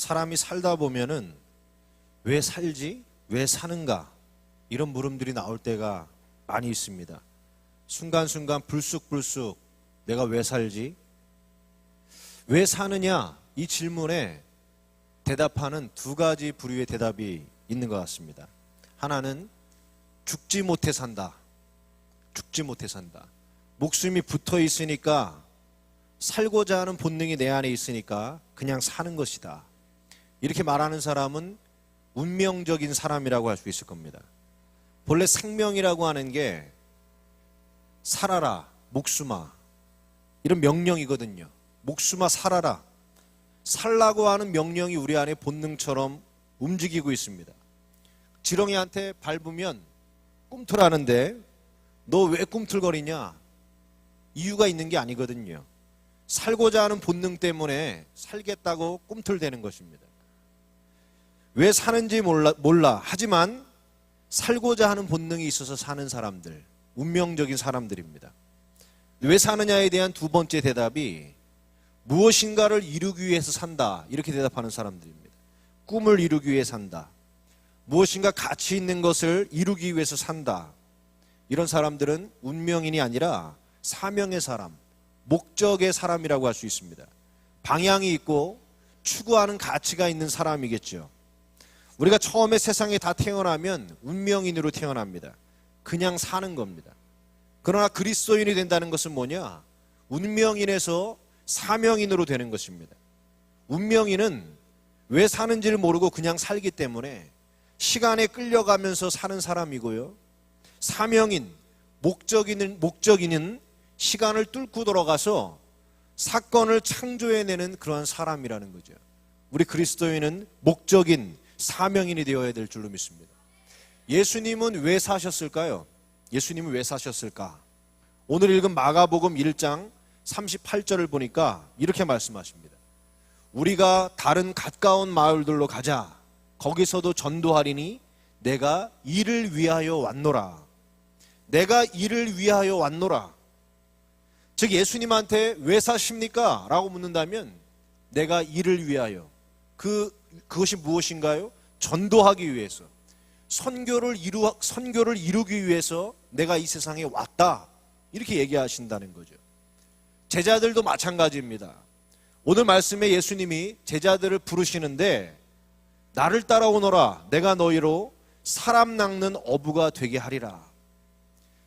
사람이 살다 보면은 왜 살지? 왜 사는가? 이런 물음들이 나올 때가 많이 있습니다. 순간순간 불쑥불쑥 내가 왜 살지? 왜 사느냐? 이 질문에 대답하는 두 가지 부류의 대답이 있는 것 같습니다. 하나는 죽지 못해 산다. 죽지 못해 산다. 목숨이 붙어 있으니까, 살고자 하는 본능이 내 안에 있으니까 그냥 사는 것이다. 이렇게 말하는 사람은 운명적인 사람이라고 할 수 있을 겁니다. 본래 생명이라고 하는 게 살아라, 목숨아, 이런 명령이거든요. 목숨아 살아라. 살라고 하는 명령이 우리 안에 본능처럼 움직이고 있습니다. 지렁이한테 밟으면 꿈틀하는데 너 왜 꿈틀거리냐? 이유가 있는 게 아니거든요. 살고자 하는 본능 때문에 살겠다고 꿈틀대는 것입니다. 왜 사는지 몰라. 하지만 살고자 하는 본능이 있어서 사는 사람들, 운명적인 사람들입니다. 왜 사느냐에 대한 두 번째 대답이 무엇인가를 이루기 위해서 산다, 이렇게 대답하는 사람들입니다. 꿈을 이루기 위해 산다. 무엇인가 가치 있는 것을 이루기 위해서 산다. 이런 사람들은 운명인이 아니라 사명의 사람, 목적의 사람이라고 할 수 있습니다. 방향이 있고 추구하는 가치가 있는 사람이겠죠. 우리가 처음에 세상에 다 태어나면 운명인으로 태어납니다. 그냥 사는 겁니다. 그러나 그리스도인이 된다는 것은 뭐냐? 운명인에서 사명인으로 되는 것입니다. 운명인은 왜 사는지를 모르고 그냥 살기 때문에 시간에 끌려가면서 사는 사람이고요. 사명인, 목적인은 시간을 뚫고 들어가서 사건을 창조해내는 그러한 사람이라는 거죠. 우리 그리스도인은 목적인, 사명인이 되어야 될 줄로 믿습니다. 예수님은 왜 사셨을까요? 예수님은 왜 사셨을까? 오늘 읽은 마가복음 1장 38절을 보니까 이렇게 말씀하십니다. 우리가 다른 가까운 마을들로 가자. 거기서도 전도하리니 내가 이를 위하여 왔노라. 내가 이를 위하여 왔노라. 즉 예수님한테 왜 사십니까? 라고 묻는다면 내가 이를 위하여. 그것이 무엇인가요? 전도하기 위해서, 선교를 이루기 위해서 내가 이 세상에 왔다, 이렇게 얘기하신다는 거죠. 제자들도 마찬가지입니다. 오늘 말씀에 예수님이 제자들을 부르시는데 나를 따라오너라. 내가 너희로 사람 낚는 어부가 되게 하리라.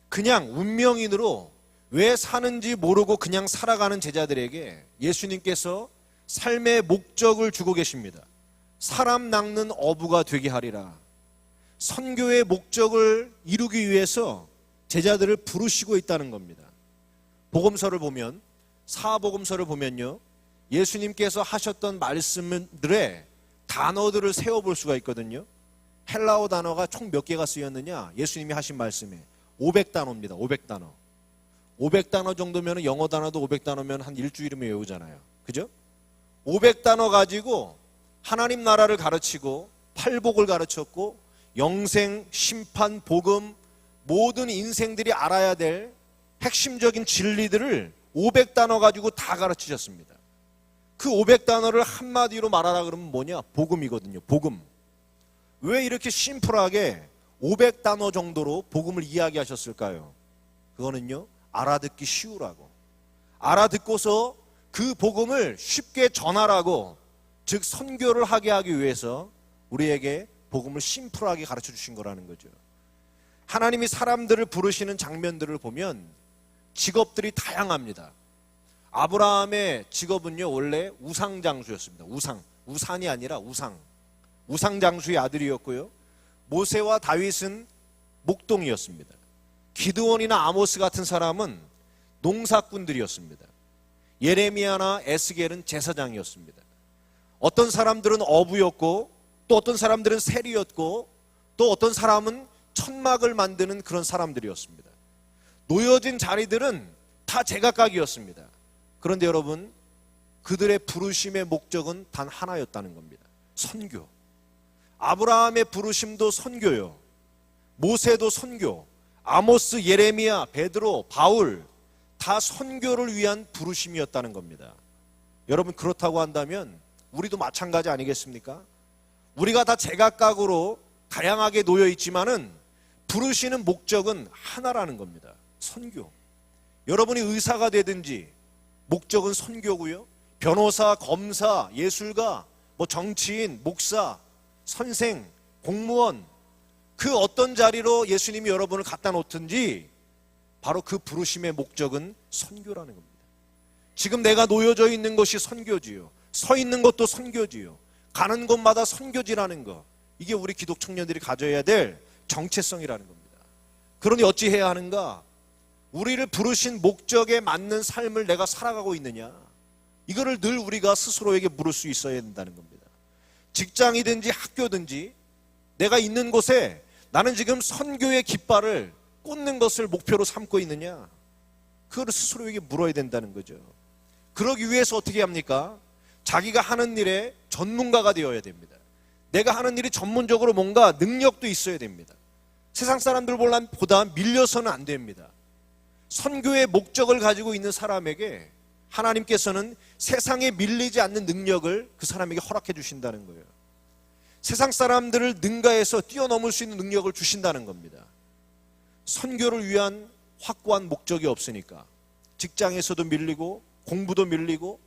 그냥 운명인으로 왜 사는지 모르고 그냥 살아가는 제자들에게 예수님께서 삶의 목적을 주고 계십니다. 사람 낚는 어부가 되게 하리라. 선교의 목적을 이루기 위해서 제자들을 부르시고 있다는 겁니다. 복음서를 보면, 사복음서를 보면요, 예수님께서 하셨던 말씀들의 단어들을 세어볼 수가 있거든요. 헬라어 단어가 총 몇 개가 쓰였느냐? 예수님이 하신 말씀에 500단어입니다. 500단어. 500단어 정도면, 영어 단어도 500단어면 한 일주일이면 외우잖아요. 그죠? 500단어 가지고 하나님 나라를 가르치고 팔복을 가르쳤고 영생, 심판, 복음, 모든 인생들이 알아야 될 핵심적인 진리들을 500단어 가지고 다 가르치셨습니다. 그 500단어를 한마디로 말하라 그러면 뭐냐? 복음이거든요. 복음. 왜 이렇게 심플하게 500단어 정도로 복음을 이야기하셨을까요? 그거는요, 알아듣기 쉬우라고. 알아듣고서 그 복음을 쉽게 전하라고, 즉 선교를 하게 하기 위해서 우리에게 복음을 심플하게 가르쳐 주신 거라는 거죠. 하나님이 사람들을 부르시는 장면들을 보면 직업들이 다양합니다. 아브라함의 직업은요, 원래 우상장수였습니다. 우산이 아니라 우상장수의 아들이었고요. 모세와 다윗은 목동이었습니다. 기드온이나 아모스 같은 사람은 농사꾼들이었습니다. 예레미야나 에스겔은 제사장이었습니다. 어떤 사람들은 어부였고, 또 어떤 사람들은 세리였고, 또 어떤 사람은 천막을 만드는 그런 사람들이었습니다. 놓여진 자리들은 다 제각각이었습니다. 그런데 여러분, 그들의 부르심의 목적은 단 하나였다는 겁니다. 선교. 아브라함의 부르심도 선교요. 모세도 선교. 아모스, 예레미야, 베드로, 바울, 다 선교를 위한 부르심이었다는 겁니다. 여러분, 그렇다고 한다면 우리도 마찬가지 아니겠습니까? 우리가 다 제각각으로 다양하게 놓여 있지만은 부르시는 목적은 하나라는 겁니다. 선교. 여러분이 의사가 되든지 목적은 선교고요. 변호사, 검사, 예술가, 정치인, 목사, 선생, 공무원, 그 어떤 자리로 예수님이 여러분을 갖다 놓든지 바로 그 부르심의 목적은 선교라는 겁니다. 지금 내가 놓여져 있는 것이 선교지요. 서 있는 것도 선교지요. 가는 곳마다 선교지라는 것. 이게 우리 기독 청년들이 가져야 될 정체성이라는 겁니다. 그러니 어찌해야 하는가? 우리를 부르신 목적에 맞는 삶을 내가 살아가고 있느냐? 이거를 늘 우리가 스스로에게 물을 수 있어야 된다는 겁니다. 직장이든지 학교든지 내가 있는 곳에 나는 지금 선교의 깃발을 꽂는 것을 목표로 삼고 있느냐? 그걸 스스로에게 물어야 된다는 거죠. 그러기 위해서 어떻게 합니까? 자기가 하는 일에 전문가가 되어야 됩니다. 내가 하는 일이 전문적으로 뭔가 능력도 있어야 됩니다. 세상 사람들보다 밀려서는 안 됩니다. 선교의 목적을 가지고 있는 사람에게 하나님께서는 세상에 밀리지 않는 능력을 그 사람에게 허락해 주신다는 거예요. 세상 사람들을 능가해서 뛰어넘을 수 있는 능력을 주신다는 겁니다. 선교를 위한 확고한 목적이 없으니까 직장에서도 밀리고 공부도 밀리고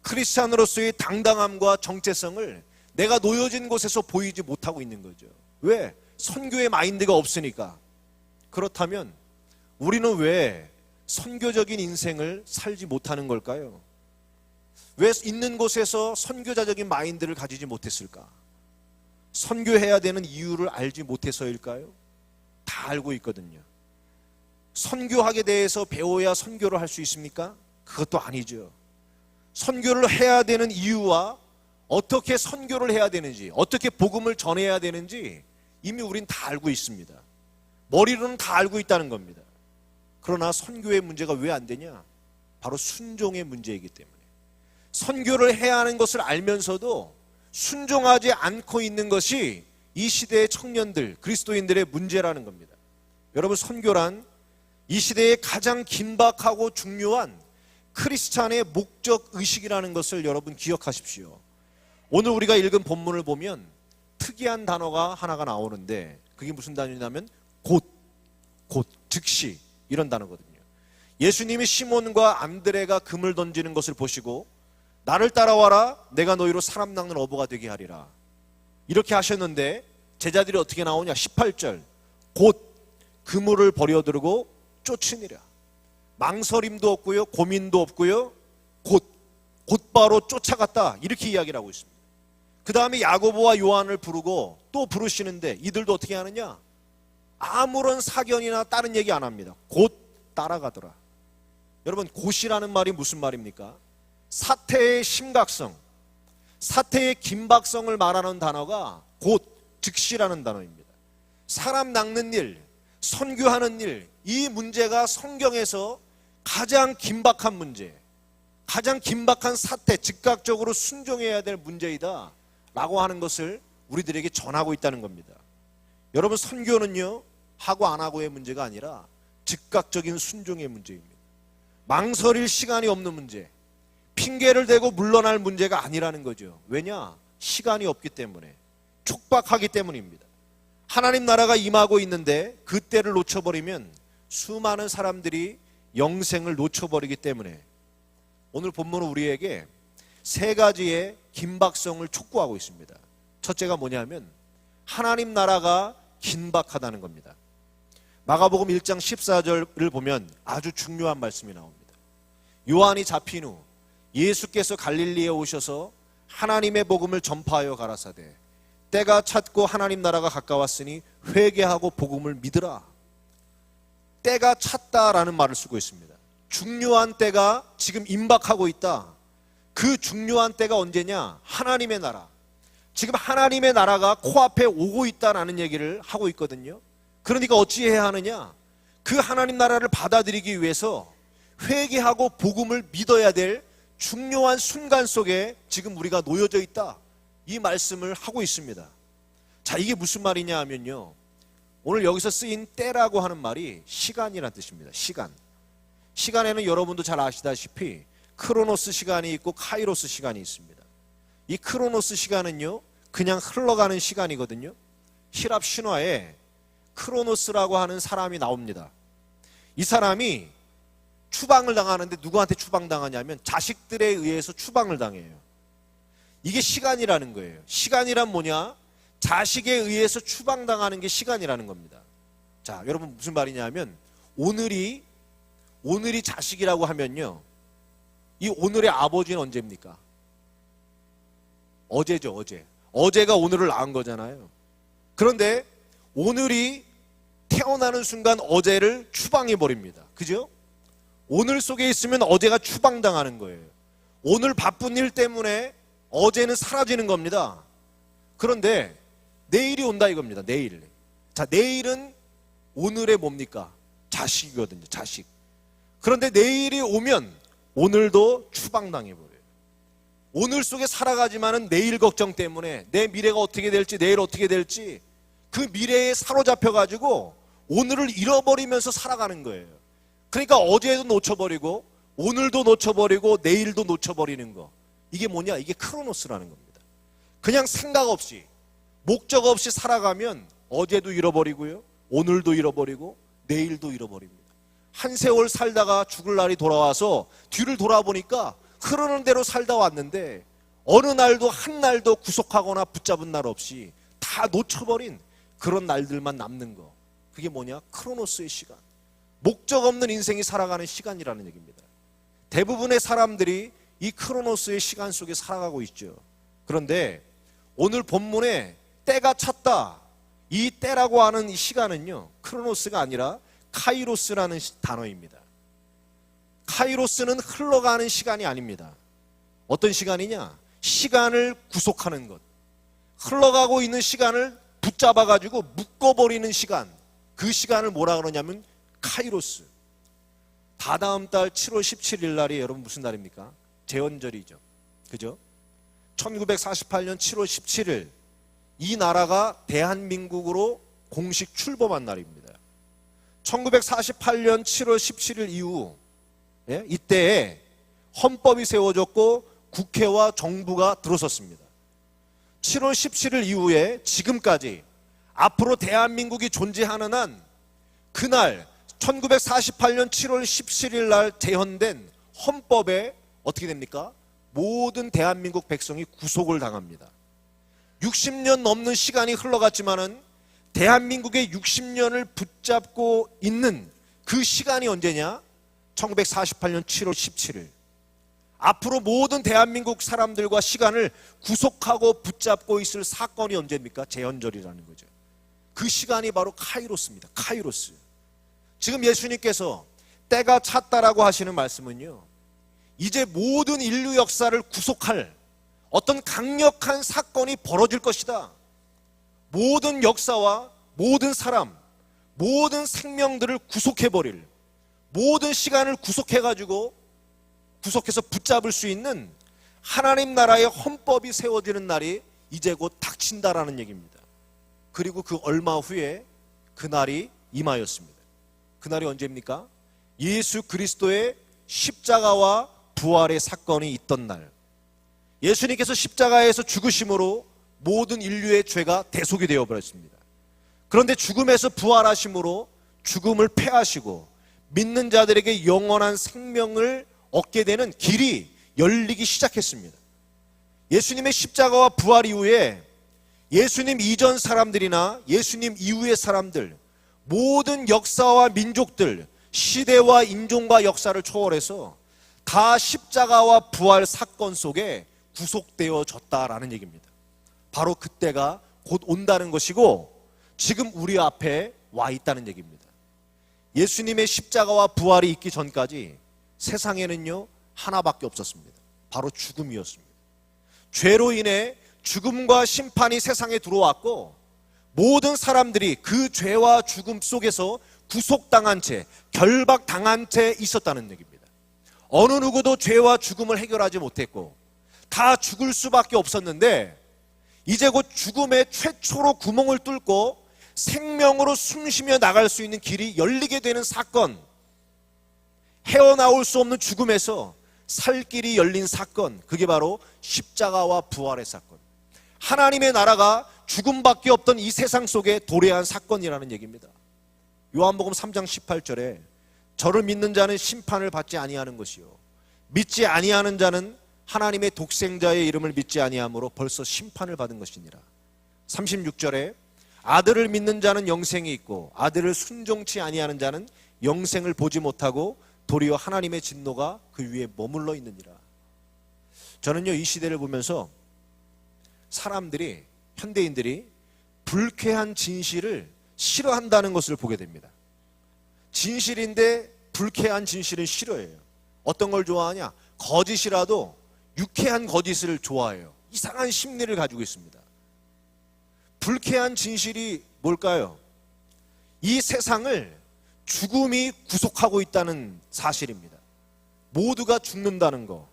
크리스찬으로서의 당당함과 정체성을 내가 놓여진 곳에서 보이지 못하고 있는 거죠. 왜? 선교의 마인드가 없으니까. 그렇다면 우리는 왜 선교적인 인생을 살지 못하는 걸까요? 왜 있는 곳에서 선교자적인 마인드를 가지지 못했을까? 선교해야 되는 이유를 알지 못해서일까요? 다 알고 있거든요. 선교하게 대해서 배워야 선교를 할 수 있습니까? 그것도 아니죠. 선교를 해야 되는 이유와 어떻게 선교를 해야 되는지, 어떻게 복음을 전해야 되는지 이미 우린 다 알고 있습니다. 머리로는 다 알고 있다는 겁니다. 그러나 선교의 문제가 왜 안 되냐? 바로 순종의 문제이기 때문에. 선교를 해야 하는 것을 알면서도 순종하지 않고 있는 것이 이 시대의 청년들, 그리스도인들의 문제라는 겁니다. 여러분, 선교란 이 시대의 가장 긴박하고 중요한 크리스찬의 목적 의식이라는 것을 여러분 기억하십시오. 오늘 우리가 읽은 본문을 보면 특이한 단어가 하나가 나오는데 그게 무슨 단어냐면 곧, 즉시 이런 단어거든요. 예수님이 시몬과 안드레가 금을 던지는 것을 보시고 나를 따라와라, 내가 너희로 사람 낚는 어부가 되게 하리라, 이렇게 하셨는데 제자들이 어떻게 나오냐? 18절, 곧 그물을 버려두고 쫓으니라. 망설임도 없고요, 고민도 없고요, 곧바로 쫓아갔다, 이렇게 이야기를 하고 있습니다. 그 다음에 야고보와 요한을 부르고 또 부르시는데 이들도 어떻게 하느냐? 아무런 사견이나 다른 얘기 안 합니다. 곧 따라가더라. 여러분, 곧이라는 말이 무슨 말입니까? 사태의 심각성, 사태의 긴박성을 말하는 단어가 곧, 즉시라는 단어입니다. 사람 낚는 일, 선교하는 일, 이 문제가 성경에서 가장 긴박한 문제, 가장 긴박한 사태, 즉각적으로 순종해야 될 문제이다 라고 하는 것을 우리들에게 전하고 있다는 겁니다. 여러분, 선교는요, 하고 안 하고의 문제가 아니라 즉각적인 순종의 문제입니다. 망설일 시간이 없는 문제, 핑계를 대고 물러날 문제가 아니라는 거죠. 왜냐? 시간이 없기 때문에, 촉박하기 때문입니다. 하나님 나라가 임하고 있는데 그 때를 놓쳐버리면 수많은 사람들이 영생을 놓쳐버리기 때문에 오늘 본문은 우리에게 세 가지의 긴박성을 촉구하고 있습니다. 첫째가 뭐냐면 하나님 나라가 긴박하다는 겁니다. 마가복음 1장 14절을 보면 아주 중요한 말씀이 나옵니다. 요한이 잡힌 후 예수께서 갈릴리에 오셔서 하나님의 복음을 전파하여 가라사대 때가 찼고 하나님 나라가 가까웠으니 회개하고 복음을 믿으라. 때가 찼다라는 말을 쓰고 있습니다. 중요한 때가 지금 임박하고 있다. 그 중요한 때가 언제냐? 하나님의 나라. 지금 하나님의 나라가 코앞에 오고 있다라는 얘기를 하고 있거든요. 그러니까 어찌해야 하느냐? 그 하나님 나라를 받아들이기 위해서 회개하고 복음을 믿어야 될 중요한 순간 속에 지금 우리가 놓여져 있다, 이 말씀을 하고 있습니다. 자, 이게 무슨 말이냐 하면요, 오늘 여기서 쓰인 때라고 하는 말이 시간이라는 뜻입니다. 시간에는 여러분도 잘 아시다시피 크로노스 시간이 있고 카이로스 시간이 있습니다. 이 크로노스 시간은요, 그냥 흘러가는 시간이거든요. 히랍 신화에 크로노스라고 하는 사람이 나옵니다. 이 사람이 추방을 당하는데 누구한테 추방당하냐면 자식들에 의해서 추방을 당해요. 이게 시간이라는 거예요. 시간이란 뭐냐? 자식에 의해서 추방당하는 게 시간이라는 겁니다. 자, 여러분 무슨 말이냐면 오늘이 자식이라고 하면요, 이 오늘의 아버지는 언제입니까? 어제죠, 어제. 어제가 오늘을 낳은 거잖아요. 그런데 오늘이 태어나는 순간 어제를 추방해버립니다. 그죠? 오늘 속에 있으면 어제가 추방당하는 거예요. 오늘 바쁜 일 때문에 어제는 사라지는 겁니다. 그런데 내일이 온다 이겁니다. 내일. 자, 내일은 오늘의 뭡니까? 자식이거든요. 자식. 그런데 내일이 오면 오늘도 추방당해버려요. 오늘 속에 살아가지만은 내일 걱정 때문에 내 미래가 어떻게 될지, 내일 어떻게 될지 그 미래에 사로잡혀가지고 오늘을 잃어버리면서 살아가는 거예요. 그러니까 어제도 놓쳐버리고 오늘도 놓쳐버리고 내일도 놓쳐버리는 거. 이게 뭐냐? 이게 크로노스라는 겁니다. 그냥 생각 없이 목적 없이 살아가면 어제도 잃어버리고요, 오늘도 잃어버리고 내일도 잃어버립니다. 한 세월 살다가 죽을 날이 돌아와서 뒤를 돌아보니까 흐르는 대로 살다 왔는데 어느 날도 한 날도 구속하거나 붙잡은 날 없이 다 놓쳐버린 그런 날들만 남는 거. 그게 뭐냐? 크로노스의 시간. 목적 없는 인생이 살아가는 시간이라는 얘기입니다. 대부분의 사람들이 이 크로노스의 시간 속에 살아가고 있죠. 그런데 오늘 본문에 때가 찼다, 이 때라고 하는 이 시간은요, 크로노스가 아니라 카이로스라는 단어입니다. 카이로스는 흘러가는 시간이 아닙니다. 어떤 시간이냐? 시간을 구속하는 것. 흘러가고 있는 시간을 붙잡아가지고 묶어버리는 시간. 그 시간을 뭐라 그러냐면 카이로스. 다다음 달 7월 17일 날이 여러분 무슨 날입니까? 제헌절이죠. 그죠? 1948년 7월 17일 이 나라가 대한민국으로 공식 출범한 날입니다. 1948년 7월 17일 이후 이때에 헌법이 세워졌고 국회와 정부가 들어섰습니다. 7월 17일 이후에 지금까지 앞으로 대한민국이 존재하는 한 그날 1948년 7월 17일 날 제헌된 헌법에 어떻게 됩니까? 모든 대한민국 백성이 구속을 당합니다. 60년 넘는 시간이 흘러갔지만은 대한민국의 60년을 붙잡고 있는 그 시간이 언제냐? 1948년 7월 17일. 앞으로 모든 대한민국 사람들과 시간을 구속하고 붙잡고 있을 사건이 언제입니까? 제헌절이라는 거죠. 그 시간이 바로 카이로스입니다. 카이로스. 지금 예수님께서 때가 찼다라고 하시는 말씀은요, 이제 모든 인류 역사를 구속할 어떤 강력한 사건이 벌어질 것이다. 모든 역사와 모든 사람, 모든 생명들을 구속해버릴, 모든 시간을 구속해서 붙잡을 수 있는 하나님 나라의 헌법이 세워지는 날이 이제 곧 닥친다라는 얘기입니다. 그리고 그 얼마 후에 그날이 임하였습니다. 그날이 언제입니까? 예수 그리스도의 십자가와 부활의 사건이 있던 날. 예수님께서 십자가에서 죽으심으로 모든 인류의 죄가 대속이 되어버렸습니다. 그런데 죽음에서 부활하심으로 죽음을 패하시고 믿는 자들에게 영원한 생명을 얻게 되는 길이 열리기 시작했습니다. 예수님의 십자가와 부활 이후에 예수님 이전 사람들이나 예수님 이후의 사람들, 모든 역사와 민족들, 시대와 인종과 역사를 초월해서 다 십자가와 부활 사건 속에 구속되어졌다라는 얘기입니다. 바로 그때가 곧 온다는 것이고 지금 우리 앞에 와 있다는 얘기입니다. 예수님의 십자가와 부활이 있기 전까지 세상에는요 하나밖에 없었습니다. 바로 죽음이었습니다. 죄로 인해 죽음과 심판이 세상에 들어왔고 모든 사람들이 그 죄와 죽음 속에서 구속당한 채, 결박당한 채 있었다는 얘기입니다. 어느 누구도 죄와 죽음을 해결하지 못했고 다 죽을 수밖에 없었는데 이제 곧 죽음의 최초로 구멍을 뚫고 생명으로 숨쉬며 나갈 수 있는 길이 열리게 되는 사건, 헤어나올 수 없는 죽음에서 살 길이 열린 사건, 그게 바로 십자가와 부활의 사건. 하나님의 나라가 죽음밖에 없던 이 세상 속에 도래한 사건이라는 얘기입니다. 요한복음 3장 18절에 저를 믿는 자는 심판을 받지 아니하는 것이요 믿지 아니하는 자는 하나님의 독생자의 이름을 믿지 아니하므로 벌써 심판을 받은 것이니라. 36절에 아들을 믿는 자는 영생이 있고 아들을 순종치 아니하는 자는 영생을 보지 못하고 도리어 하나님의 진노가 그 위에 머물러 있느니라. 저는요, 이 시대를 보면서 사람들이, 현대인들이 불쾌한 진실을 싫어한다는 것을 보게 됩니다. 진실인데 불쾌한 진실은 싫어해요. 어떤 걸 좋아하냐? 거짓이라도 유쾌한 거짓을 좋아해요. 이상한 심리를 가지고 있습니다. 불쾌한 진실이 뭘까요? 이 세상을 죽음이 구속하고 있다는 사실입니다. 모두가 죽는다는 거.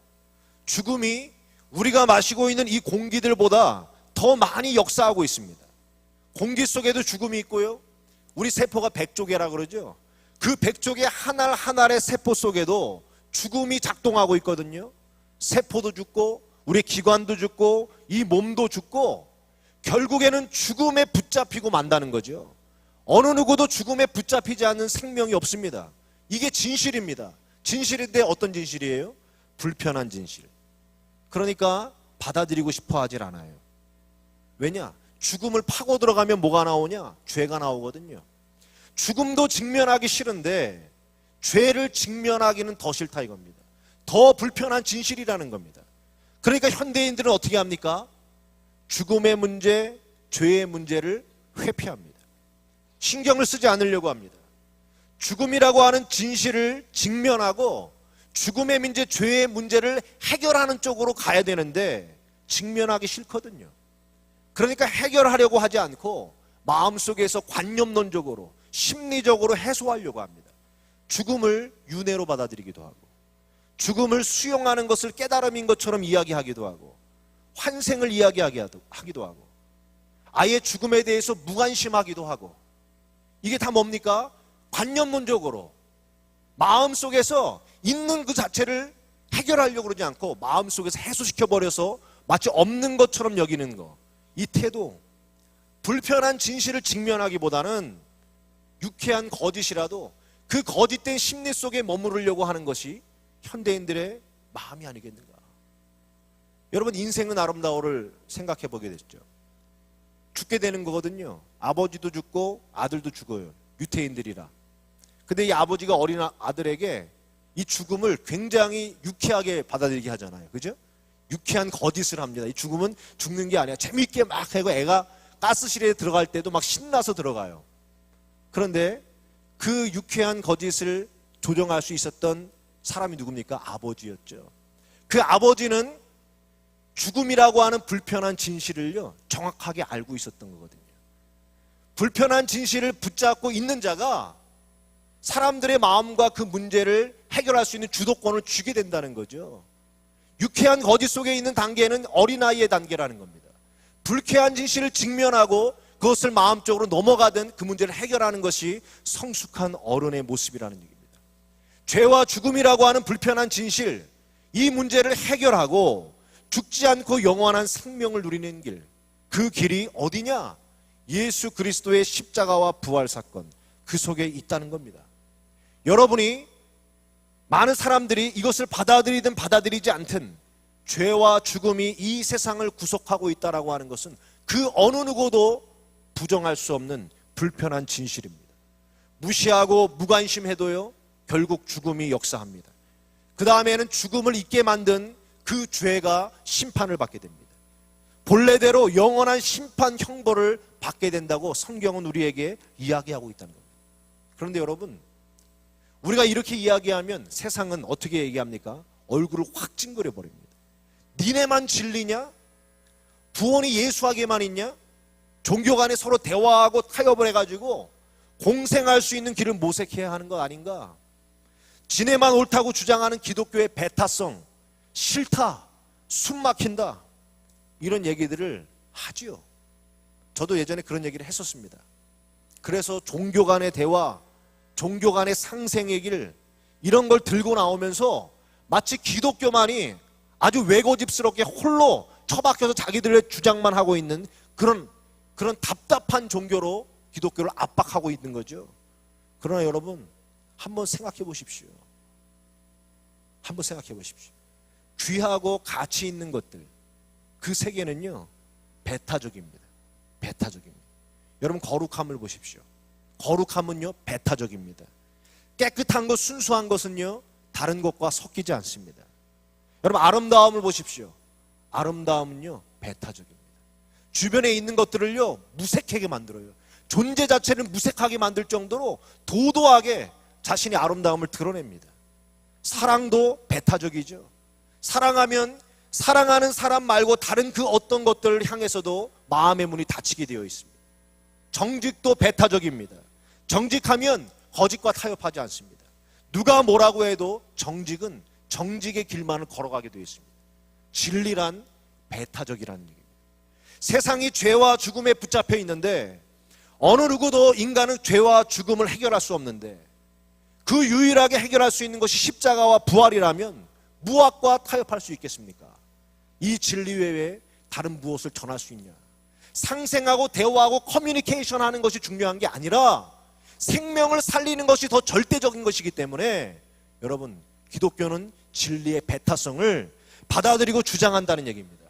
죽음이 우리가 마시고 있는 이 공기들보다 더 많이 역사하고 있습니다. 공기 속에도 죽음이 있고요. 우리 세포가 백조개라 그러죠. 그 백조개 하나 하나의 세포 속에도 죽음이 작동하고 있거든요. 세포도 죽고 우리 기관도 죽고 이 몸도 죽고 결국에는 죽음에 붙잡히고 만다는 거죠. 어느 누구도 죽음에 붙잡히지 않는 생명이 없습니다. 이게 진실입니다. 진실인데 어떤 진실이에요? 불편한 진실. 그러니까 받아들이고 싶어 하질 않아요. 왜냐? 죽음을 파고 들어가면 뭐가 나오냐? 죄가 나오거든요. 죽음도 직면하기 싫은데 죄를 직면하기는 더 싫다 이겁니다. 더 불편한 진실이라는 겁니다. 그러니까 현대인들은 어떻게 합니까? 죽음의 문제, 죄의 문제를 회피합니다. 신경을 쓰지 않으려고 합니다. 죽음이라고 하는 진실을 직면하고 죽음의 문제, 죄의 문제를 해결하는 쪽으로 가야 되는데 직면하기 싫거든요. 그러니까 해결하려고 하지 않고 마음속에서 관념론적으로 심리적으로 해소하려고 합니다. 죽음을 윤회로 받아들이기도 하고 죽음을 수용하는 것을 깨달음인 것처럼 이야기하기도 하고 환생을 이야기하기도 하고 아예 죽음에 대해서 무관심하기도 하고 이게 다 뭡니까? 관념론적으로 마음속에서 있는 그 자체를 해결하려고 그러지 않고 마음속에서 해소시켜버려서 마치 없는 것처럼 여기는 거. 이 태도, 불편한 진실을 직면하기보다는 유쾌한 거짓이라도 그 거짓된 심리 속에 머무르려고 하는 것이 현대인들의 마음이 아니겠는가. 여러분, 인생은 아름다워를 생각해 보게 됐죠. 죽게 되는 거거든요. 아버지도 죽고 아들도 죽어요. 유태인들이라. 근데 이 아버지가 어린 아들에게 이 죽음을 굉장히 유쾌하게 받아들이게 하잖아요. 그죠? 유쾌한 거짓을 합니다. 이 죽음은 죽는 게 아니야. 재미있게 막 하고 애가 가스실에 들어갈 때도 막 신나서 들어가요. 그런데 그 유쾌한 거짓을 조정할 수 있었던 사람이 누굽니까? 아버지였죠. 그 아버지는 죽음이라고 하는 불편한 진실을요, 정확하게 알고 있었던 거거든요. 불편한 진실을 붙잡고 있는 자가 사람들의 마음과 그 문제를 해결할 수 있는 주도권을 쥐게 된다는 거죠. 유쾌한 거짓 속에 있는 단계는 어린아이의 단계라는 겁니다. 불쾌한 진실을 직면하고 그것을 마음적으로 넘어가든 그 문제를 해결하는 것이 성숙한 어른의 모습이라는 얘기입니다. 죄와 죽음이라고 하는 불편한 진실, 이 문제를 해결하고 죽지 않고 영원한 생명을 누리는 길, 그 길이 어디냐? 예수 그리스도의 십자가와 부활 사건, 그 속에 있다는 겁니다. 여러분이, 많은 사람들이 이것을 받아들이든 받아들이지 않든 죄와 죽음이 이 세상을 구속하고 있다라고 하는 것은 그 어느 누구도 부정할 수 없는 불편한 진실입니다. 무시하고 무관심해도요, 결국 죽음이 역사합니다. 그 다음에는 죽음을 있게 만든 그 죄가 심판을 받게 됩니다. 본래대로 영원한 심판 형벌을 받게 된다고 성경은 우리에게 이야기하고 있다는 겁니다. 그런데 여러분, 우리가 이렇게 이야기하면 세상은 어떻게 얘기합니까? 얼굴을 확 찡그려 버립니다. 니네만 진리냐? 구원이 예수에게만 있냐? 종교 간에 서로 대화하고 타협을 해가지고 공생할 수 있는 길을 모색해야 하는 거 아닌가? 지네만 옳다고 주장하는 기독교의 배타성, 싫다, 숨 막힌다, 이런 얘기들을 하지요. 저도 예전에 그런 얘기를 했었습니다. 그래서 종교 간의 대화, 종교 간의 상생의 길, 이런 걸 들고 나오면서 마치 기독교만이 아주 외고집스럽게 홀로 처박혀서 자기들의 주장만 하고 있는 그런 답답한 종교로 기독교를 압박하고 있는 거죠. 그러나 여러분, 한번 생각해 보십시오. 한번 생각해 보십시오. 귀하고 가치 있는 것들, 그 세계는요, 배타적입니다. 배타적입니다. 여러분, 거룩함을 보십시오. 거룩함은요, 배타적입니다. 깨끗한 것, 순수한 것은요, 다른 것과 섞이지 않습니다. 여러분, 아름다움을 보십시오. 아름다움은요, 배타적입니다. 주변에 있는 것들을요, 무색하게 만들어요. 존재 자체를 무색하게 만들 정도로 도도하게 자신의 아름다움을 드러냅니다. 사랑도 배타적이죠. 사랑하면 사랑하는 사람 말고 다른 그 어떤 것들을 향해서도 마음의 문이 닫히게 되어 있습니다. 정직도 배타적입니다. 정직하면 거짓과 타협하지 않습니다. 누가 뭐라고 해도 정직은 정직의 길만을 걸어가게 되어 있습니다. 진리란 배타적이라는 얘기입니다. 세상이 죄와 죽음에 붙잡혀 있는데 어느 누구도 인간은 죄와 죽음을 해결할 수 없는데 그 유일하게 해결할 수 있는 것이 십자가와 부활이라면 무엇과 타협할 수 있겠습니까? 이 진리 외에 다른 무엇을 전할 수 있냐? 상생하고 대화하고 커뮤니케이션 하는 것이 중요한 게 아니라 생명을 살리는 것이 더 절대적인 것이기 때문에 여러분, 기독교는 진리의 배타성을 받아들이고 주장한다는 얘기입니다.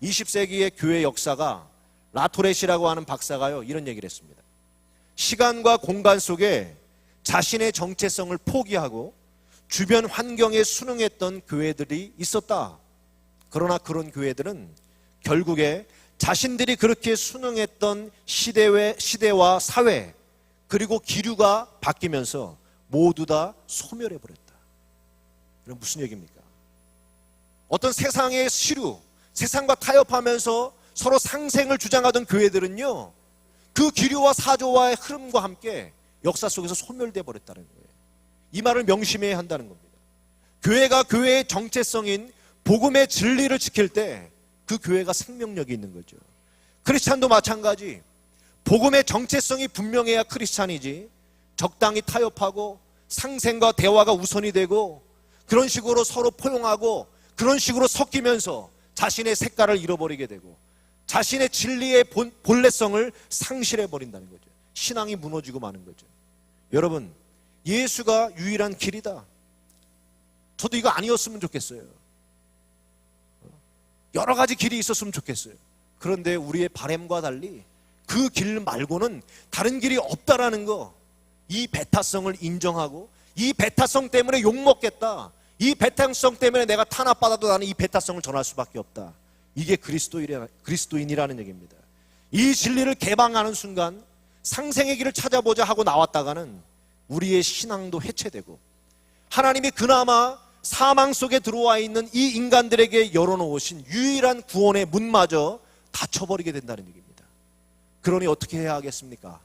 20세기의 교회 역사가 라토렛이라고 하는 박사가요, 이런 얘기를 했습니다. 시간과 공간 속에 자신의 정체성을 포기하고 주변 환경에 순응했던 교회들이 있었다. 그러나 그런 교회들은 결국에 자신들이 그렇게 순응했던 시대와 사회 그리고 기류가 바뀌면서 모두 다 소멸해버렸다. 이건 무슨 얘기입니까? 어떤 세상의 시류, 세상과 타협하면서 서로 상생을 주장하던 교회들은요, 그 기류와 사조와의 흐름과 함께 역사 속에서 소멸돼 버렸다는 거예요. 이 말을 명심해야 한다는 겁니다. 교회가 교회의 정체성인 복음의 진리를 지킬 때 그 교회가 생명력이 있는 거죠. 크리스찬도 마찬가지. 복음의 정체성이 분명해야 크리스찬이지, 적당히 타협하고 상생과 대화가 우선이 되고 그런 식으로 서로 포용하고 그런 식으로 섞이면서 자신의 색깔을 잃어버리게 되고 자신의 진리의 본래성을 상실해버린다는 거죠. 신앙이 무너지고 마는 거죠. 여러분, 예수가 유일한 길이다. 저도 이거 아니었으면 좋겠어요. 여러 가지 길이 있었으면 좋겠어요. 그런데 우리의 바램과 달리 그 길 말고는 다른 길이 없다라는 거, 이 배타성을 인정하고 이 배타성 때문에 욕먹겠다, 이 배타성 때문에 내가 탄압받아도 나는 이 배타성을 전할 수밖에 없다. 이게 그리스도인이라는 얘기입니다. 이 진리를 개방하는 순간 상생의 길을 찾아보자 하고 나왔다가는 우리의 신앙도 해체되고 하나님이 그나마 사망 속에 들어와 있는 이 인간들에게 열어놓으신 유일한 구원의 문마저 닫혀버리게 된다는 얘기입니다. 그러니 어떻게 해야 하겠습니까?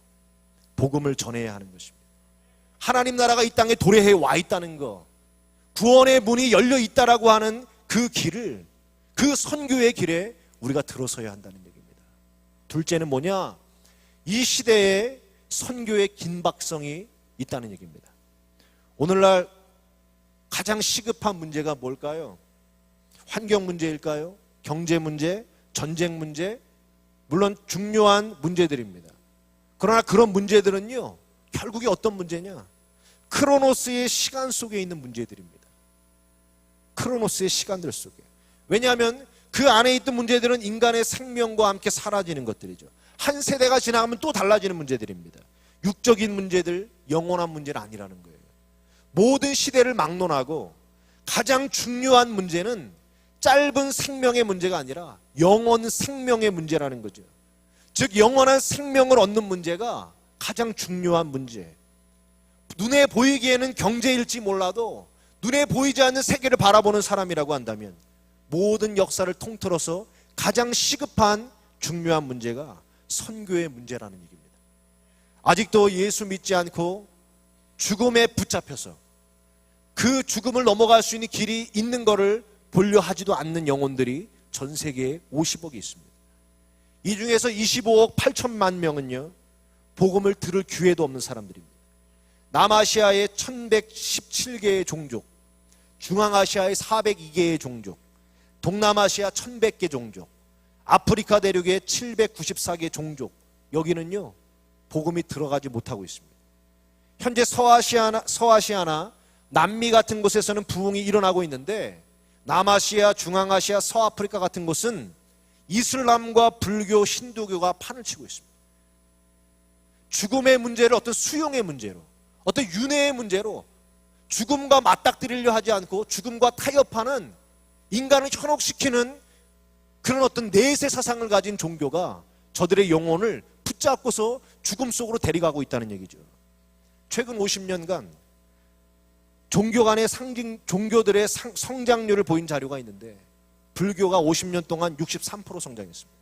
복음을 전해야 하는 것입니다. 하나님 나라가 이 땅에 도래해 와 있다는 거, 구원의 문이 열려 있다라고 하는 그 길을, 그 선교의 길에 우리가 들어서야 한다는 얘기입니다. 둘째는 뭐냐? 이 시대에 선교의 긴박성이 있다는 얘기입니다. 오늘날 가장 시급한 문제가 뭘까요? 환경 문제일까요? 경제 문제, 전쟁 문제, 물론 중요한 문제들입니다. 그러나 그런 문제들은요, 결국에 어떤 문제냐? 크로노스의 시간 속에 있는 문제들입니다. 크로노스의 시간들 속에. 왜냐하면 그 안에 있던 문제들은 인간의 생명과 함께 사라지는 것들이죠. 한 세대가 지나가면 또 달라지는 문제들입니다. 육적인 문제들, 영원한 문제는 아니라는 거예요. 모든 시대를 막론하고 가장 중요한 문제는 짧은 생명의 문제가 아니라 영원 생명의 문제라는 거죠. 즉 영원한 생명을 얻는 문제가 가장 중요한 문제. 눈에 보이기에는 경제일지 몰라도 눈에 보이지 않는 세계를 바라보는 사람이라고 한다면 모든 역사를 통틀어서 가장 시급한 중요한 문제가 선교의 문제라는 얘기입니다. 아직도 예수 믿지 않고 죽음에 붙잡혀서 그 죽음을 넘어갈 수 있는 길이 있는 것을 보려 하지도 않는 영혼들이 전 세계에 50억이 있습니다. 이 중에서 25억 8천만 명은요, 복음을 들을 기회도 없는 사람들입니다. 남아시아의 1117개의 종족, 중앙아시아의 402개의 종족, 동남아시아 1100개 종족, 아프리카 대륙의 794개 종족, 여기는요 복음이 들어가지 못하고 있습니다. 현재 서아시아나 남미 같은 곳에서는 부흥이 일어나고 있는데, 남아시아, 중앙아시아, 서아프리카 같은 곳은 이슬람과 불교, 힌두교가 판을 치고 있습니다. 죽음의 문제를 어떤 수용의 문제로, 어떤 윤회의 문제로 죽음과 맞닥뜨리려 하지 않고 죽음과 타협하는, 인간을 현혹시키는 그런 어떤 내세 사상을 가진 종교가 저들의 영혼을 붙잡고서 죽음 속으로 데려가고 있다는 얘기죠. 최근 50년간 종교 간의 종교들의 성장률을 보인 자료가 있는데, 불교가 50년 동안 63% 성장했습니다.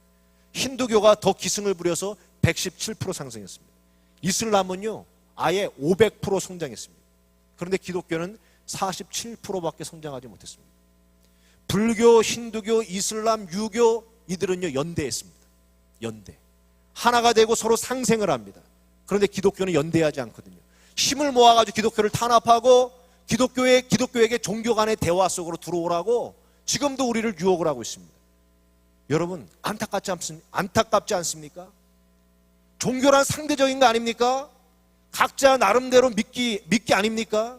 힌두교가 더 기승을 부려서 117% 상승했습니다. 이슬람은요 아예 500% 성장했습니다. 그런데 기독교는 47%밖에 성장하지 못했습니다. 불교, 힌두교, 이슬람, 유교, 이들은요 연대했습니다. 연대. 하나가 되고 서로 상생을 합니다. 그런데 기독교는 연대하지 않거든요. 힘을 모아가지고 기독교를 탄압하고 기독교에게 종교 간의 대화 속으로 들어오라고 지금도 우리를 유혹을 하고 있습니다. 여러분, 안타깝지 않습니까? 종교란 상대적인 거 아닙니까? 각자 나름대로 믿기 아닙니까?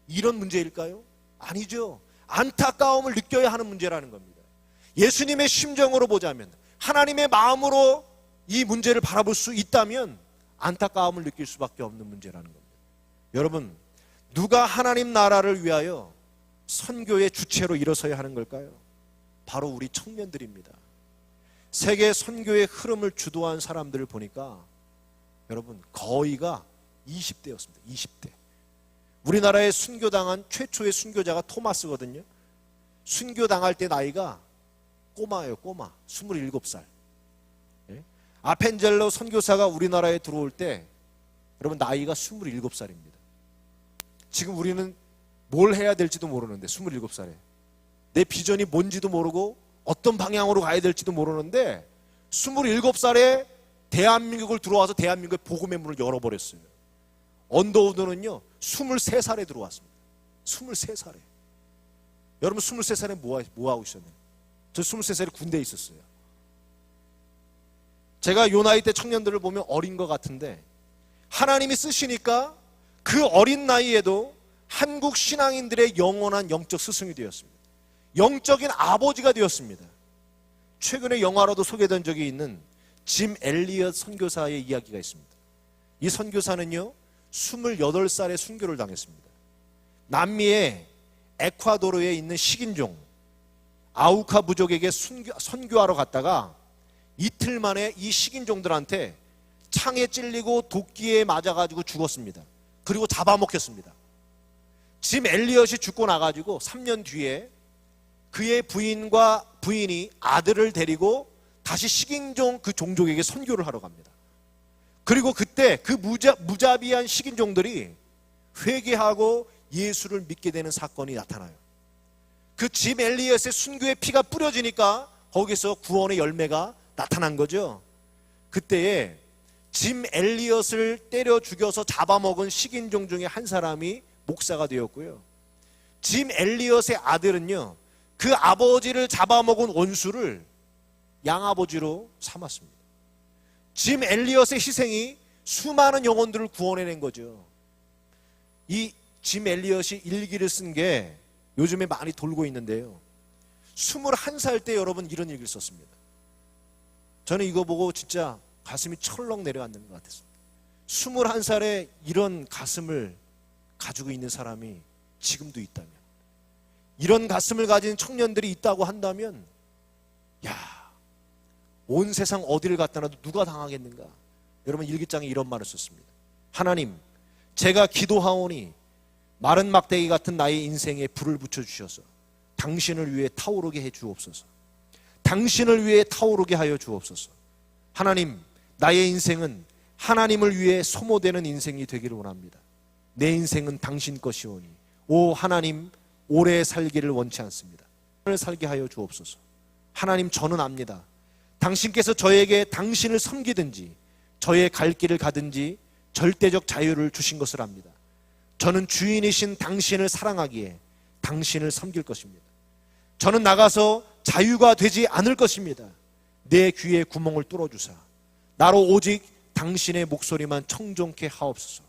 이런 문제일까요? 아니죠. 안타까움을 느껴야 하는 문제라는 겁니다. 예수님의 심정으로 보자면, 하나님의 마음으로 이 문제를 바라볼 수 있다면 안타까움을 느낄 수밖에 없는 문제라는 겁니다. 여러분, 누가 하나님 나라를 위하여 선교의 주체로 일어서야 하는 걸까요? 바로 우리 청년들입니다. 세계 선교의 흐름을 주도한 사람들을 보니까 여러분 거의가 20대였습니다. 20대. 우리나라에 순교당한 최초의 순교자가 토마스거든요. 순교당할 때 나이가 꼬마예요. 꼬마. 27살. 예? 아펜젤로 선교사가 우리나라에 들어올 때 여러분 나이가 27살입니다. 지금 우리는 뭘 해야 될지도 모르는데, 27살에 내 비전이 뭔지도 모르고 어떤 방향으로 가야 될지도 모르는데 27살에 대한민국을 들어와서 대한민국의 복음의 문을 열어버렸어요. 언더우드는요 23살에 들어왔습니다. 23살에. 여러분 23살에 뭐 하고 있었나요? 저 23살에 군대에 있었어요. 제가 요 나이 때 청년들을 보면 어린 것 같은데, 하나님이 쓰시니까 그 어린 나이에도 한국 신앙인들의 영원한 영적 스승이 되었습니다. 영적인 아버지가 되었습니다. 최근에 영화로도 소개된 적이 있는 짐 엘리엇 선교사의 이야기가 있습니다. 이 선교사는요 28살에 순교를 당했습니다. 남미의 에콰도르에 있는 식인종 아우카 부족에게 선교하러 갔다가 이틀 만에 이 식인종들한테 창에 찔리고 도끼에 맞아가지고 죽었습니다. 그리고 잡아먹혔습니다. 짐 엘리엇이 죽고 나가지고 3년 뒤에 그의 부인이 아들을 데리고 다시 식인종 그 종족에게 선교를 하러 갑니다. 그리고 그때 그 무자비한 식인종들이 회개하고 예수를 믿게 되는 사건이 나타나요. 그 짐 엘리엇의 순교의 피가 뿌려지니까 거기서 구원의 열매가 나타난 거죠. 그때에 짐 엘리엇을 때려 죽여서 잡아먹은 식인종 중에 한 사람이 목사가 되었고요. 짐 엘리엇의 아들은요 그 아버지를 잡아먹은 원수를 양아버지로 삼았습니다. 짐 엘리엇의 희생이 수많은 영혼들을 구원해낸 거죠. 이 짐 엘리엇이 일기를 쓴 게 요즘에 많이 돌고 있는데요, 21살 때 여러분 이런 일기를 썼습니다. 저는 이거 보고 진짜 가슴이 철렁 내려앉는 것 같았습니다. 21살에 이런 가슴을 가지고 있는 사람이 지금도 있다면, 이런 가슴을 가진 청년들이 있다고 한다면, 온 세상 어디를 갖다 놔도 누가 당하겠는가? 여러분 일기장에 이런 말을 썼습니다. 하나님, 제가 기도하오니 마른 막대기 같은 나의 인생에 불을 붙여주셔서 당신을 위해 타오르게 해 주옵소서. 당신을 위해 타오르게 하여 주옵소서. 하나님, 나의 인생은 하나님을 위해 소모되는 인생이 되기를 원합니다. 내 인생은 당신 것이오니 오 하나님, 오래 살기를 원치 않습니다. 오래 살게 하여 주옵소서. 하나님, 저는 압니다. 당신께서 저에게 당신을 섬기든지 저의 갈 길을 가든지 절대적 자유를 주신 것을 압니다. 저는 주인이신 당신을 사랑하기에 당신을 섬길 것입니다. 저는 나가서 자유가 되지 않을 것입니다. 내 귀에 구멍을 뚫어주사 나로 오직 당신의 목소리만 청종케 하옵소서.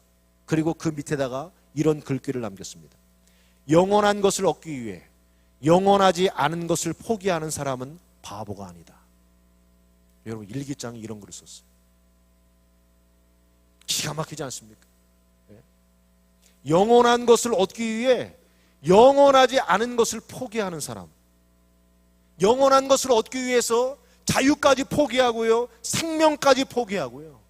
그리고 그 밑에다가 이런 글귀를 남겼습니다. 영원한 것을 얻기 위해 영원하지 않은 것을 포기하는 사람은 바보가 아니다. 여러분, 일기장에 이런 글을 썼어요. 기가 막히지 않습니까? 영원한 것을 얻기 위해 영원하지 않은 것을 포기하는 사람, 영원한 것을 얻기 위해서 자유까지 포기하고요, 생명까지 포기하고요,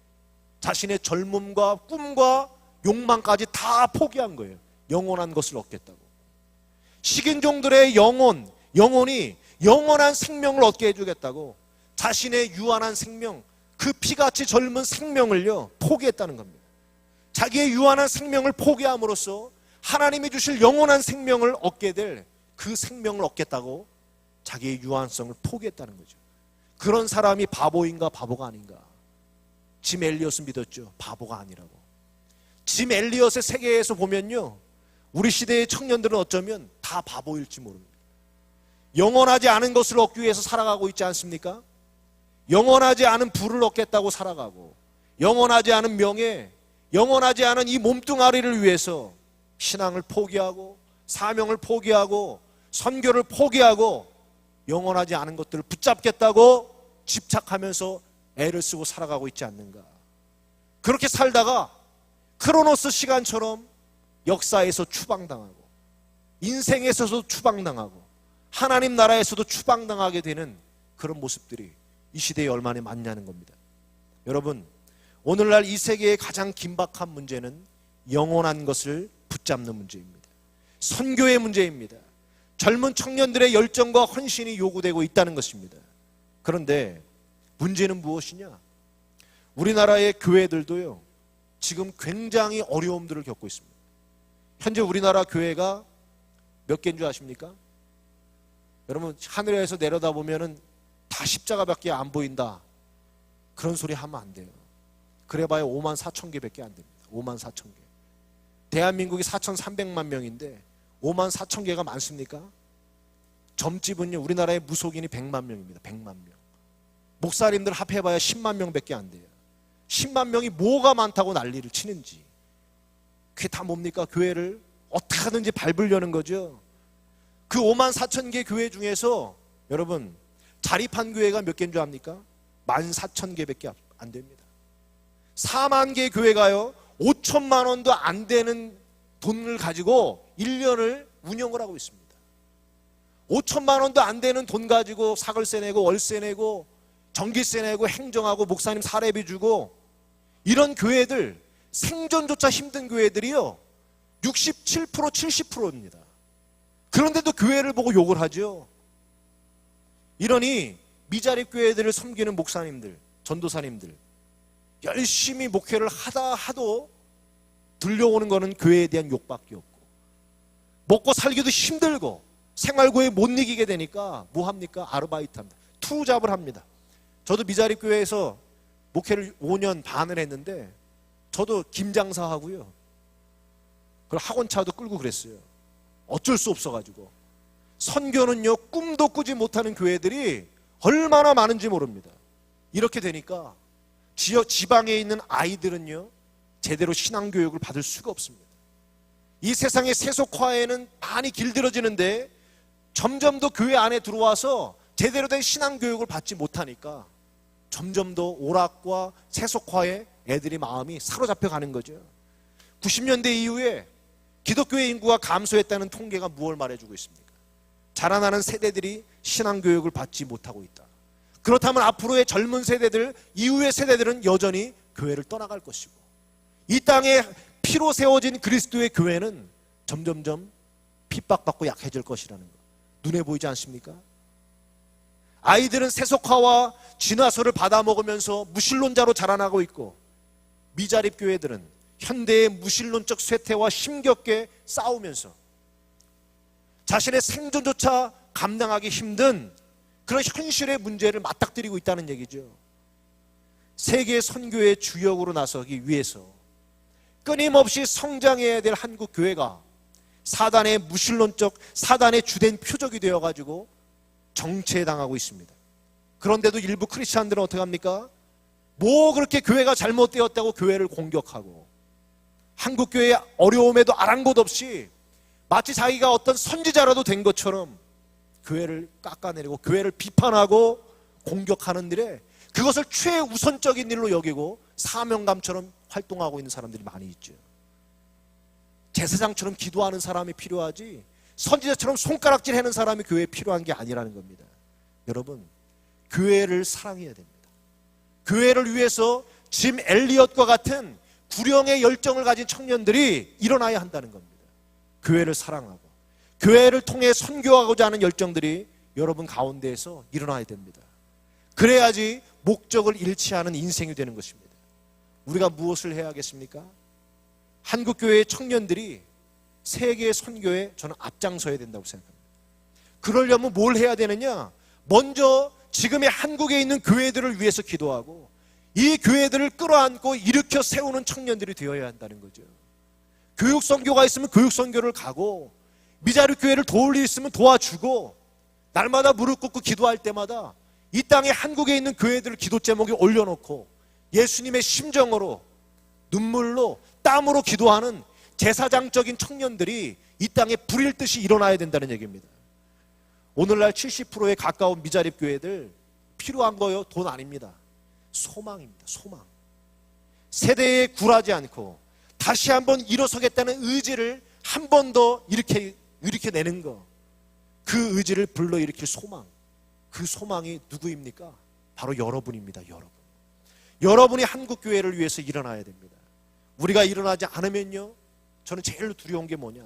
자신의 젊음과 꿈과 욕망까지 다 포기한 거예요. 영원한 것을 얻겠다고. 식인종들의 영혼이 영원한 생명을 얻게 해주겠다고 자신의 유한한 생명, 그 피같이 젊은 생명을요 포기했다는 겁니다. 자기의 유한한 생명을 포기함으로써 하나님이 주실 영원한 생명을 얻게 될 그 생명을 얻겠다고 자기의 유한성을 포기했다는 거죠. 그런 사람이 바보인가 바보가 아닌가? 짐 엘리엇은 믿었죠. 바보가 아니라고. 짐 엘리엇의 세계에서 보면요, 우리 시대의 청년들은 어쩌면 다 바보일지 모릅니다. 영원하지 않은 것을 얻기 위해서 살아가고 있지 않습니까? 영원하지 않은 부를 얻겠다고 살아가고, 영원하지 않은 명예, 영원하지 않은 이 몸뚱아리를 위해서 신앙을 포기하고 사명을 포기하고 선교를 포기하고 영원하지 않은 것들을 붙잡겠다고 집착하면서 애를 쓰고 살아가고 있지 않는가? 그렇게 살다가 크로노스 시간처럼 역사에서 추방당하고 인생에서도 추방당하고 하나님 나라에서도 추방당하게 되는 그런 모습들이 이 시대에 얼마나 많냐는 겁니다. 여러분, 오늘날 이 세계의 가장 긴박한 문제는 영원한 것을 붙잡는 문제입니다. 선교의 문제입니다. 젊은 청년들의 열정과 헌신이 요구되고 있다는 것입니다. 그런데 문제는 무엇이냐? 우리나라의 교회들도요, 지금 굉장히 어려움들을 겪고 있습니다. 현재 우리나라 교회가 몇 개인 줄 아십니까? 여러분, 하늘에서 내려다보면은 다 십자가밖에 안 보인다, 그런 소리 하면 안 돼요. 그래봐야 5만 4천 개밖에 안 됩니다. 5만 4천 개. 대한민국이 4,300만 명인데 5만 4천 개가 많습니까? 점집은요, 우리나라의 무속인이 100만 명입니다. 100만 명. 목사님들 합해봐야 10만 명밖에 안 돼요. 10만 명이 뭐가 많다고 난리를 치는지. 그게 다 뭡니까? 교회를 어떻게 하든지 밟으려는 거죠. 그 5만 4천 개 교회 중에서 여러분, 자립한 교회가 몇 개인 줄 압니까? 14,000개밖에 안 됩니다. 4만 개 교회가요 5천만 원도 안 되는 돈을 가지고 1년을 운영을 하고 있습니다. 5천만 원도 안 되는 돈 가지고 사글세 내고 월세 내고 전기세 내고 행정하고 목사님 사례비 주고, 이런 교회들, 생존조차 힘든 교회들이요 67% 70%입니다. 그런데도 교회를 보고 욕을 하죠. 이러니 미자립 교회들을 섬기는 목사님들, 전도사님들 열심히 목회를 하다 하도 들려오는 거는 교회에 대한 욕밖에 없고, 먹고 살기도 힘들고 생활고에 못 이기게 되니까 뭐 합니까? 아르바이트합니다. 투잡을 합니다. 저도 미자립 교회에서 목회를 5년 반을 했는데 저도 김장사 하고요, 그리고 학원차도 끌고 그랬어요. 어쩔 수 없어가지고. 선교는요 꿈도 꾸지 못하는 교회들이 얼마나 많은지 모릅니다. 이렇게 되니까 지방에 있는 아이들은요 제대로 신앙교육을 받을 수가 없습니다. 이 세상의 세속화에는 많이 길들어지는데 점점 더 교회 안에 들어와서 제대로 된 신앙교육을 받지 못하니까 점점 더 오락과 세속화에 애들이 마음이 사로잡혀 가는 거죠. 90년대 이후에 기독교의 인구가 감소했다는 통계가 무엇을 말해주고 있습니까? 자라나는 세대들이 신앙교육을 받지 못하고 있다. 그렇다면 앞으로의 젊은 세대들, 이후의 세대들은 여전히 교회를 떠나갈 것이고, 이 땅에 피로 세워진 그리스도의 교회는 점점점 핍박받고 약해질 것이라는 것, 눈에 보이지 않습니까? 아이들은 세속화와 진화서를 받아먹으면서 무신론자로 자라나고 있고, 미자립 교회들은 현대의 무신론적 쇠퇴와 힘겹게 싸우면서 자신의 생존조차 감당하기 힘든 그런 현실의 문제를 맞닥뜨리고 있다는 얘기죠. 세계 선교의 주역으로 나서기 위해서 끊임없이 성장해야 될 한국 교회가 사단의 무신론적, 사단의 주된 표적이 되어가지고 정체당하고 있습니다. 그런데도 일부 크리스찬들은 어떻게 합니까? 뭐 그렇게 교회가 잘못되었다고 교회를 공격하고, 한국교회의 어려움에도 아랑곳 없이 마치 자기가 어떤 선지자라도 된 것처럼 교회를 깎아내리고 교회를 비판하고 공격하는 일에 그것을 최우선적인 일로 여기고 사명감처럼 활동하고 있는 사람들이 많이 있죠. 제사장처럼 기도하는 사람이 필요하지 선지자처럼 손가락질 하는 사람이 교회에 필요한 게 아니라는 겁니다. 여러분, 교회를 사랑해야 됩니다. 교회를 위해서 짐 엘리엇과 같은 구령의 열정을 가진 청년들이 일어나야 한다는 겁니다. 교회를 사랑하고 교회를 통해 선교하고자 하는 열정들이 여러분 가운데에서 일어나야 됩니다. 그래야지 목적을 잃지 않은 인생이 되는 것입니다. 우리가 무엇을 해야 하겠습니까? 한국교회의 청년들이 세계 선교에 저는 앞장서야 된다고 생각합니다. 그러려면 뭘 해야 되느냐? 먼저 지금의 한국에 있는 교회들을 위해서 기도하고 이 교회들을 끌어안고 일으켜 세우는 청년들이 되어야 한다는 거죠. 교육선교가 있으면 교육선교를 가고, 미자립 교회를 도울 일 있으면 도와주고, 날마다 무릎 꿇고 기도할 때마다 이 땅에 한국에 있는 교회들을 기도 제목에 올려놓고 예수님의 심정으로, 눈물로, 땀으로 기도하는 제사장적인 청년들이 이 땅에 불일 듯이 일어나야 된다는 얘기입니다. 오늘날 70%에 가까운 미자립 교회들 필요한 거요, 돈 아닙니다. 소망입니다. 소망. 세대에 굴하지 않고 다시 한번 일어서겠다는 의지를 한 번 더 일으켜내는 거, 그 의지를 불러일으킬 소망. 그 소망이 누구입니까? 바로 여러분입니다. 여러분이 한국교회를 위해서 일어나야 됩니다. 우리가 일어나지 않으면요, 저는 제일 두려운 게 뭐냐,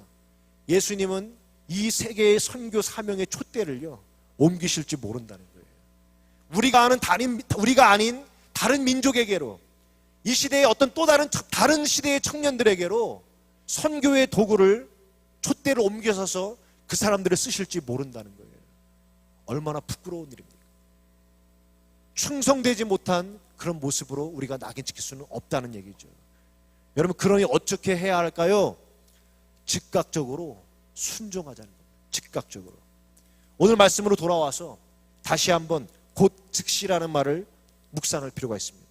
예수님은 이 세계의 선교 사명의 촛대를요 옮기실지 모른다는 거예요. 우리가 아닌 다른 민족에게로, 이 시대의 어떤 또 다른 시대의 청년들에게로 선교의 도구를, 촛대를 옮겨서서 그 사람들을 쓰실지 모른다는 거예요. 얼마나 부끄러운 일입니까? 충성되지 못한 그런 모습으로 우리가 낙인 찍힐 수는 없다는 얘기죠. 여러분, 그러니 어떻게 해야 할까요? 즉각적으로 순종하자는 겁니다. 즉각적으로. 오늘 말씀으로 돌아와서 다시 한번 곧 즉시라는 말을 묵상할 필요가 있습니다.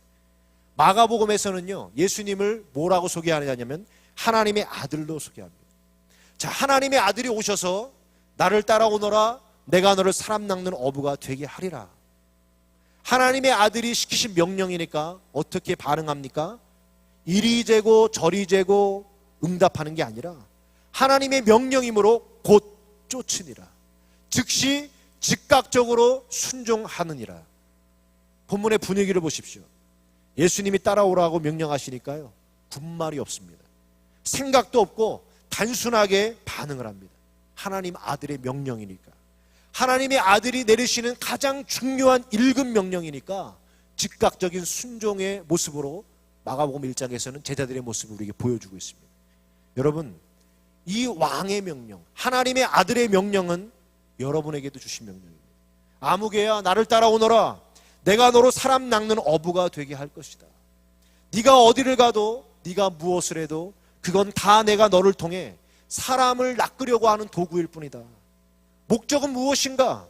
마가복음에서는요, 예수님을 뭐라고 소개하느냐면 하나님의 아들로 소개합니다. 자, 하나님의 아들이 오셔서 나를 따라오너라, 내가 너를 사람 낚는 어부가 되게 하리라. 하나님의 아들이 시키신 명령이니까 어떻게 반응합니까? 이리 재고 저리 재고 응답하는 게 아니라 하나님의 명령이므로 곧 쫓으니라. 즉시 즉각적으로 순종하느니라. 본문의 분위기를 보십시오. 예수님이 따라오라고 명령하시니까요, 군말이 없습니다. 생각도 없고 단순하게 반응을 합니다. 하나님 아들의 명령이니까, 하나님의 아들이 내리시는 가장 중요한 1급 명령이니까 즉각적인 순종의 모습으로 마가복음 1장에서는 제자들의 모습을 우리에게 보여주고 있습니다. 여러분, 이 왕의 명령, 하나님의 아들의 명령은 여러분에게도 주신 명령입니다. 아무개야 나를 따라오너라, 내가 너로 사람 낚는 어부가 되게 할 것이다. 네가 어디를 가도, 네가 무엇을 해도 그건 다 내가 너를 통해 사람을 낚으려고 하는 도구일 뿐이다. 목적은 무엇인가?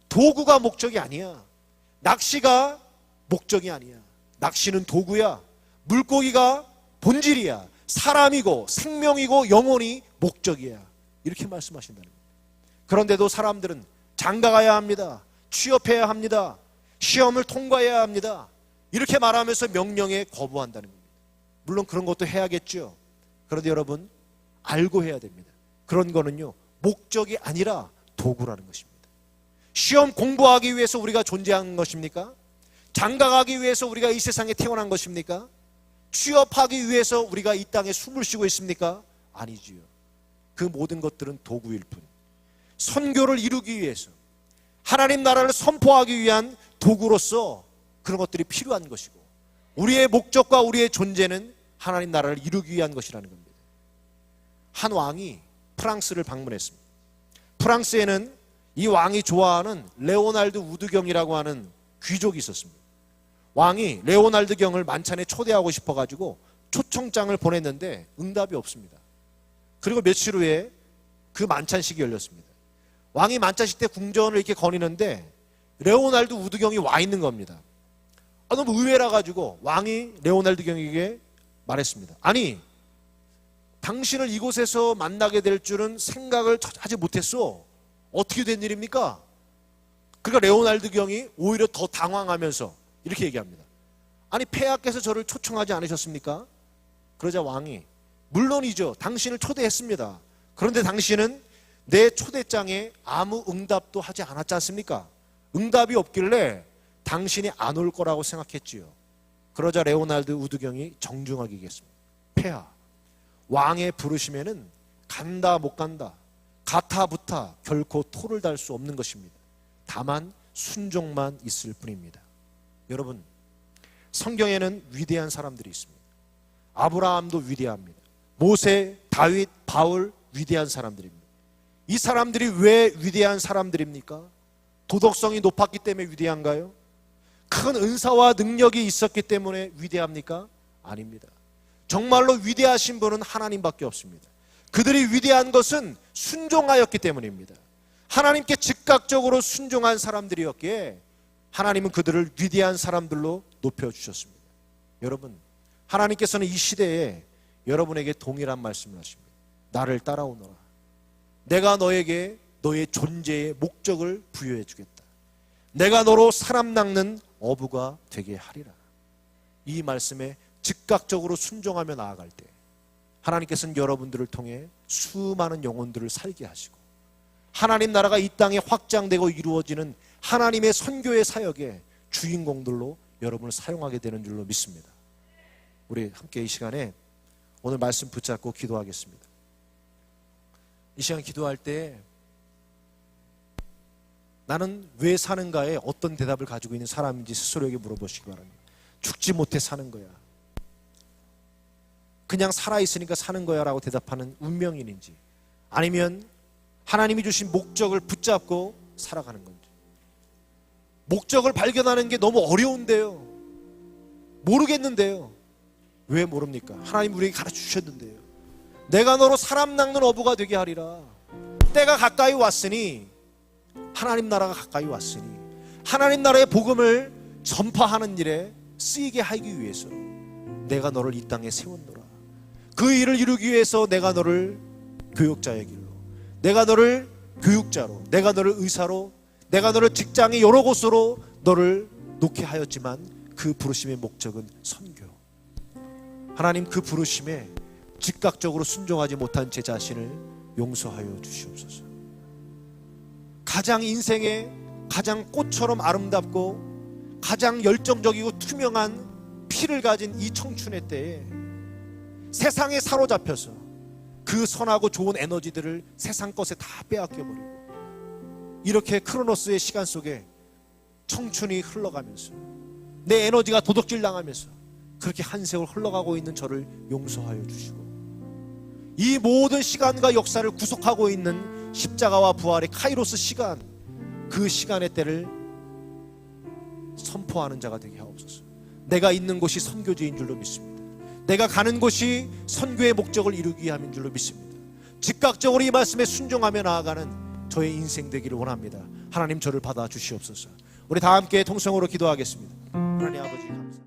도구가 목적이 아니야. 낚시가 목적이 아니야. 낚시는 도구야. 물고기가 본질이야. 사람이고 생명이고 영혼이 목적이야. 이렇게 말씀하신다는 거예요. 그런데도 사람들은 장가가야 합니다. 취업해야 합니다. 시험을 통과해야 합니다. 이렇게 말하면서 명령에 거부한다는 겁니다. 물론 그런 것도 해야겠죠. 그런데 여러분, 알고 해야 됩니다. 그런 거는요, 목적이 아니라 도구라는 것입니다. 시험 공부하기 위해서 우리가 존재하는 것입니까? 장가가기 위해서 우리가 이 세상에 태어난 것입니까? 취업하기 위해서 우리가 이 땅에 숨을 쉬고 있습니까? 아니지요. 그 모든 것들은 도구일 뿐. 선교를 이루기 위해서, 하나님 나라를 선포하기 위한 도구로서 그런 것들이 필요한 것이고, 우리의 목적과 우리의 존재는 하나님 나라를 이루기 위한 것이라는 겁니다. 한 왕이 프랑스를 방문했습니다. 프랑스에는 이 왕이 좋아하는 레오날드 우드경이라고 하는 귀족이 있었습니다. 왕이 레오날드 경을 만찬에 초대하고 싶어가지고 초청장을 보냈는데 응답이 없습니다. 그리고 며칠 후에 그 만찬식이 열렸습니다. 왕이 만찬식 때 궁전을 이렇게 거니는데 레오날드 우드 경이 와 있는 겁니다. 너무 의외라 가지고 왕이 레오날드 경에게 말했습니다. 아니, 당신을 이곳에서 만나게 될 줄은 생각을 하지 못했어. 어떻게 된 일입니까? 그러니까 레오날드 경이 오히려 더 당황하면서 이렇게 얘기합니다. 아니, 폐하께서 저를 초청하지 않으셨습니까? 그러자 왕이 물론이죠. 당신을 초대했습니다. 그런데 당신은 내 초대장에 아무 응답도 하지 않았지 않습니까? 응답이 없길래 당신이 안 올 거라고 생각했지요. 그러자 레오날드 우드 경이 정중하게 얘기했습니다. 폐하, 왕의 부르심에는 간다 못 간다, 가타 부타 결코 토를 달 수 없는 것입니다. 다만 순종만 있을 뿐입니다. 여러분, 성경에는 위대한 사람들이 있습니다. 아브라함도 위대합니다. 모세, 다윗, 바울 위대한 사람들입니다. 이 사람들이 왜 위대한 사람들입니까? 도덕성이 높았기 때문에 위대한가요? 큰 은사와 능력이 있었기 때문에 위대합니까? 아닙니다. 정말로 위대하신 분은 하나님밖에 없습니다. 그들이 위대한 것은 순종하였기 때문입니다. 하나님께 즉각적으로 순종한 사람들이었기에 하나님은 그들을 위대한 사람들로 높여주셨습니다. 여러분, 하나님께서는 이 시대에 여러분에게 동일한 말씀을 하십니다. 나를 따라오너라. 내가 너에게 너의 존재의 목적을 부여해 주겠다. 내가 너로 사람 낚는 어부가 되게 하리라. 이 말씀에 즉각적으로 순종하며 나아갈 때 하나님께서는 여러분들을 통해 수많은 영혼들을 살게 하시고 하나님 나라가 이 땅에 확장되고 이루어지는 하나님의 선교의 사역의 주인공들로 여러분을 사용하게 되는 줄로 믿습니다. 우리 함께 이 시간에 오늘 말씀 붙잡고 기도하겠습니다. 이 시간 기도할 때 나는 왜 사는가에 어떤 대답을 가지고 있는 사람인지 스스로에게 물어보시기 바랍니다. 죽지 못해 사는 거야, 그냥 살아있으니까 사는 거야 라고 대답하는 운명인인지, 아니면 하나님이 주신 목적을 붙잡고 살아가는 건지. 목적을 발견하는 게 너무 어려운데요, 모르겠는데요. 왜 모릅니까? 하나님 우리에게 가르쳐 주셨는데요. 내가 너로 사람 낚는 어부가 되게 하리라. 때가 가까이 왔으니, 하나님 나라가 가까이 왔으니 하나님 나라의 복음을 전파하는 일에 쓰이게 하기 위해서 내가 너를 이 땅에 세웠노라. 그 일을 이루기 위해서 내가 너를 교육자의 길로, 내가 너를 교육자로, 내가 너를 의사로, 내가 너를 직장의 여러 곳으로 너를 놓게 하였지만 그 부르심의 목적은 선교. 하나님, 그 부르심에 즉각적으로 순종하지 못한 제 자신을 용서하여 주시옵소서. 가장 인생에 가장 꽃처럼 아름답고 가장 열정적이고 투명한 피를 가진 이 청춘의 때에 세상에 사로잡혀서 그 선하고 좋은 에너지들을 세상 것에 다 빼앗겨버리고 이렇게 크로노스의 시간 속에 청춘이 흘러가면서 내 에너지가 도둑질 당하면서 그렇게 한 세월 흘러가고 있는 저를 용서하여 주시고, 이 모든 시간과 역사를 구속하고 있는 십자가와 부활의 카이로스 시간, 그 시간의 때를 선포하는 자가 되게 하옵소서. 내가 있는 곳이 선교지인 줄로 믿습니다. 내가 가는 곳이 선교의 목적을 이루기 위함인 줄로 믿습니다. 즉각적으로 이 말씀에 순종하며 나아가는 저의 인생 되기를 원합니다. 하나님, 저를 받아 주시옵소서. 우리 다 함께 통성으로 기도하겠습니다. 하나님 아버지 감사합니다.